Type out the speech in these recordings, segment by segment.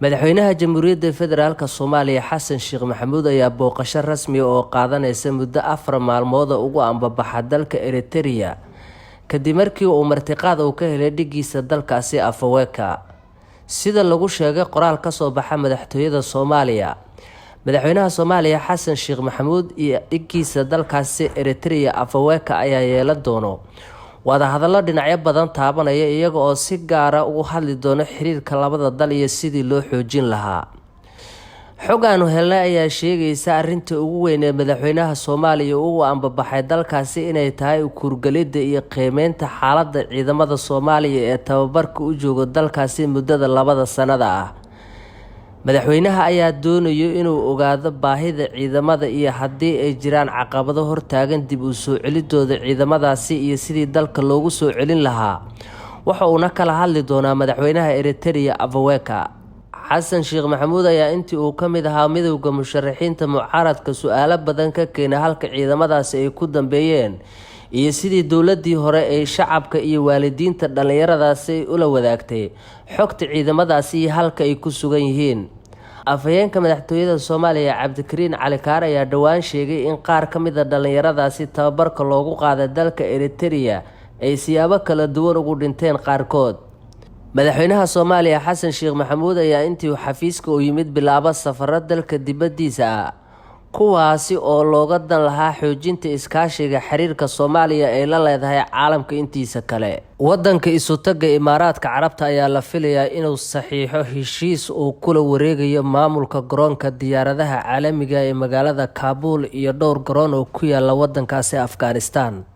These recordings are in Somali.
madaxweynaha Jamhuuriyadda Federaalka Soomaaliya Xasan Sheekh Maxamuud ayaa booqasho rasmi ah oo qaadanaysa muddo 4 maalmood ugu ambabaxa dalka Eritrea kadib markii uu martiqaad ka helay dhigiisa dalkaasi Afwerki sida lagu sheegay qoraal ka soo baxa madaxtooyada Soomaaliya. madaxweynaha Soomaaliya Xasan Sheekh Maxamuud iyo dhigiisa dalkaasi Eritrea Afwerki ayaa yeelan doono wada hadallo dhinacyo badan taabanaya iyaga oo si gaar ah uga hadli doona xiriirka labada dal iyo sidii loo xoojin lahaa. xogaanu helay ayaa sheegaysa arinta ugu weyn ee madaxweynaha Soomaaliya uu ambabaxay dalkaasi inay tahay kurgalida iyo qiimeynta xaaladda ciidamada Soomaaliya ee tababarka u jooga dalkaasi muddada 2 sanada ah. madaxweynaha ayaa doonaya inuu ogaado baahida ciidamada iyo haddii ay jiraan caqabado hortaagan dib u soo celidooda ciidamadaasi iyo sidii dalka loogu soo celin lahaa. waxa uu kala hadli doonaa madaxweynaha Eritrea Afwerki. Xasan Sheekh Maxamuud ayaa intii uu ka mid ahaa midowga musharaxiinta mucaaradka su'aalo badan ka keenay halka ciidamadaasi ay ku dambeeyeen iyo sidii dowladii hore ay shacabka iyo waalidiinta dhalinyaradaasi ula wadaagtay xogta ciidamadaasi iyo halka ay ku sugan yihiin. afhayeenka madaxtooyada Soomaaliya Cabdikariin Cali Kaar ayaa dhawaan sheegay in qaar ka mid ah dhalinyaradaasi tababarka loogu qaaday dalka Eritrea ay siyaabo kala duwan ugu dhinteen qaarkood. madaxweynaha Soomaaliya Xasan Sheekh Maxamuud ayaa intii uu xafiiska u yimid bilaabo safaro dalka dibadiisa ah kuwaasi oo looga dan lahaa xoojinta iskaashiga xiriirka Soomaaliya ee la leedahay caalamka intiisa kale. wadanka isutaga Imaaraadka Carabta ayaa la filayaa inuu saxiixo heshiis uu kula wareegayo maamulka garoonka diyaaradaha caalamiga ee magaalada Kaabul iyo dhowr garoon oo ku yaala wadankaasi Afghanistan.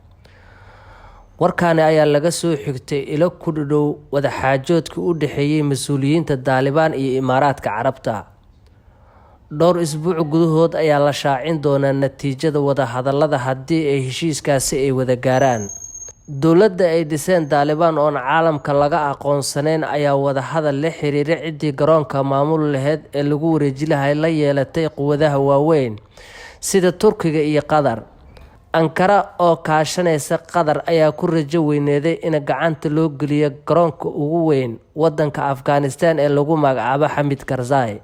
warkaani ayaa laga soo xigtay ilo ku dhow wada xaajoodka u dhaxeeyay mas'uuliyiinta Taliban iyo Imaaraadka Carabta. dhowr isbuuc gudahood ayaa la shaacin doonaa natiijada wada hadallada haddii ay heshiiskaasi ay wada gaaraan. dowladda ay dhiseen Taliban oo caalamka laga aqoonsaneyn ayaa wada hadal la xiriira cidii garoonka maamul lahayd ee lagu wareejilahay la yeelatay quwadaha waaweyn sida Turkiga iyo Qatar. Ankara oo kaashanaysa Qatar ayaa ku rajo weyneeday in gacanta loo geliyo garoonka ugu weyn wadanka Afghanistan ee lagu magacaabo Hamid Karzai.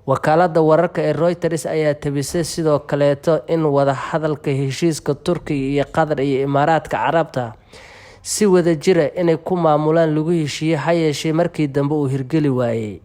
wakaalada wararka ee Reuters ayaa tabisay sidoo kaleeto in wada hadalka heshiiska Turkiga iyo Qatar iyo Imaaraadka Carabta si wada jira inay ku maamulaan lagu heshiiyay hayeeshee markii dambe uu hirgeli waayay.